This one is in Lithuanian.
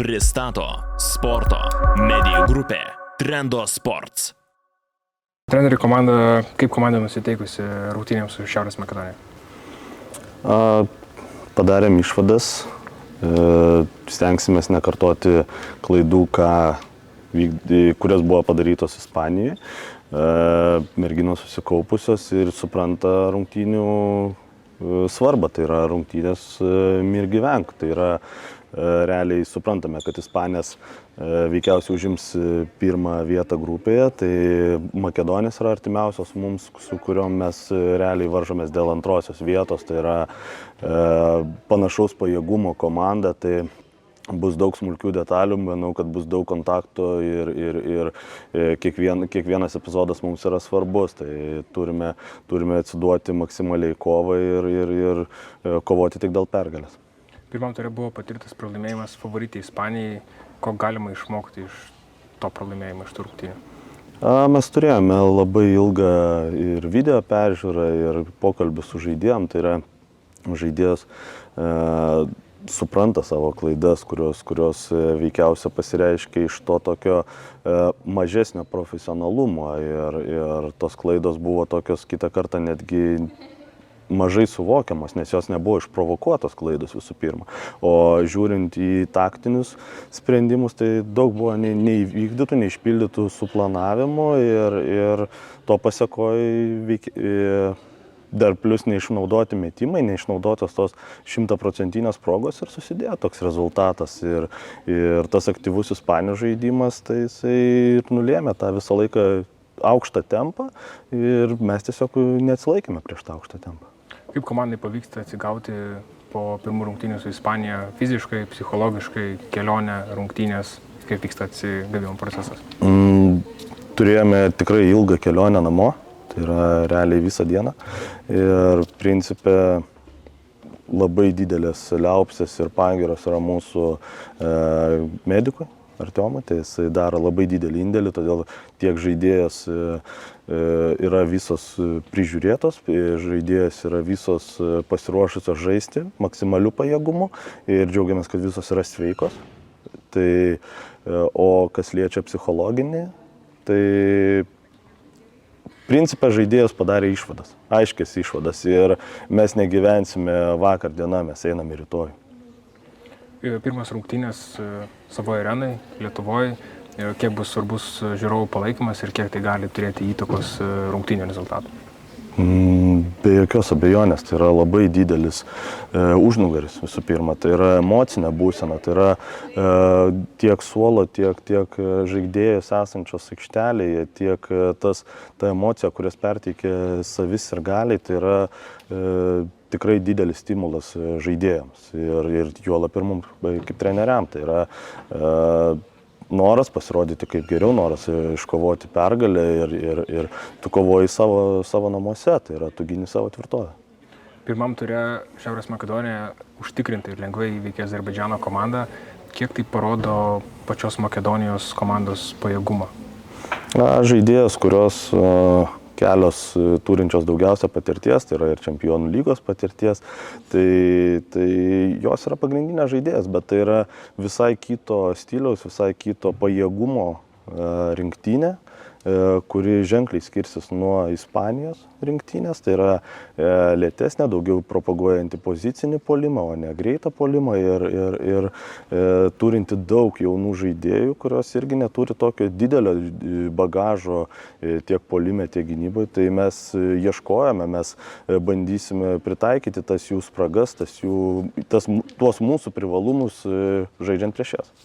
pristato sporto medijų grupė Trendo Sports. Treneri, kaip komanda nusiteikusi rungtynėms su Šiaurės Makedonija? Padarėm išvadas, stengsimės nekartoti klaidų, kurios buvo padarytos Ispanijoje. Merginos susikaupusios ir supranta rungtynių svarbą, tai yra rungtynės mir gyvenk. Tai yra realiai suprantame, kad Ispanės veikiausiai užims pirmą vietą grupėje, tai Makedonijos yra artimiausios mums, su kuriuom mes realiai varžomės dėl antrosios vietos, tai yra panašaus pajėgumo komanda, tai bus daug smulkių detalių, manau, kad bus daug kontakto ir kiekvienas epizodas mums yra svarbus, tai turime atsiduoti maksimaliai kovai ir kovoti tik dėl pergalės. Pirmam ture buvo patirtas pralaimėjimas favoritė Ispanijai. Ko galima išmokti iš to pralaimėjimo, iš tų rungtynių? Mes turėjome labai ilgą ir video peržiūrą, ir pokalbį su žaidėjom. Tai yra žaidėjas supranta savo klaidas, kurios veikiausia pasireiškia iš to tokio mažesnio profesionalumo. Ir tos klaidos buvo tokios kitą kartą netgi mažai suvokiamas, nes jos nebuvo išprovokuotos klaidos visų pirma. O žiūrint į taktinius sprendimus, tai daug buvo neįvykdytų, neišpildytų suplanavimų ir to pasekoje dar plus neišnaudoti metimai, neišnaudotos tos 100% progos ir susidėjo toks rezultatas. Ir tas aktyvus Ispanijos žaidimas, tai jisai nulėmė tą visą laiką aukštą tempą ir mes tiesiog neatsilaikėme prieš tą aukštą tempą. Kaip komandai pavyksta atsigauti po pirmų rungtynių su Ispanija fiziškai, psichologiškai, kelionė, rungtynės, kaip vyksta atsigavimo procesas? Turėjome tikrai ilgą kelionę namo, tai yra realiai visą dieną ir principe labai didelės liaupsės ir pagyros yra mūsų medikui. Artiomui, tai jis daro labai didelį indėlį, todėl tiek žaidėjas yra visos prižiūrėtos, žaidėjas yra visos pasiruošusios žaisti maksimalių pajėgumų ir džiaugiamės, kad visos yra sveikos. Tai, o kas liečia psichologinį, tai principe žaidėjas padarė išvadas, aiškias išvadas ir mes negyvensime vakar dieną, mes einame rytoj. Pirmas rungtynės savoje arenai, Lietuvoje, kiek bus svarbus žiūrovų palaikymas ir kiek tai gali turėti įtakos rungtynių rezultatų? Be jokios abejonės, tai yra labai didelis užnugaris visų pirma, tai yra emocinė būsena, tai yra tiek suolo, tiek žaidėjus esančios aikštelėje, tiek ta emocija, kurias perteikia savis ir galiai, tai yra tikrai didelis stimulas žaidėjams ir juolab ir mums kaip treneriam. Tai yra noras pasirodyti kaip geriau, noras iškovoti pergalę ir tu kovoji savo namuose, tai yra tu gini savo tvirtovę. Pirmam ture Šiaurės Makedonija užtikrintai ir lengvai įveikė Azerbaidžano komandą. Kiek tai parodo pačios Makedonijos komandos pajėgumą? Žaidėjas, kurios kelios turinčios daugiausia patirties, tai yra ir čempionų lygos patirties, tai jos yra pagrindinė žaidėjas, bet tai yra visai kito stiliaus, visai kito pajėgumo rinktinė, kuri ženkliai skirsis nuo Ispanijos rinktinės, tai yra lėtesnė, daugiau propaguojanti pozicinį puolimą, o ne greitą puolimą ir turinti daug jaunų žaidėjų, kurios irgi neturi tokio didelio bagažo tiek puolime, tiek gynyboje. Tai mes ieškojame, mes bandysime pritaikyti tas jų spragas, tuos mūsų privalumus žaidžiant prieš jas.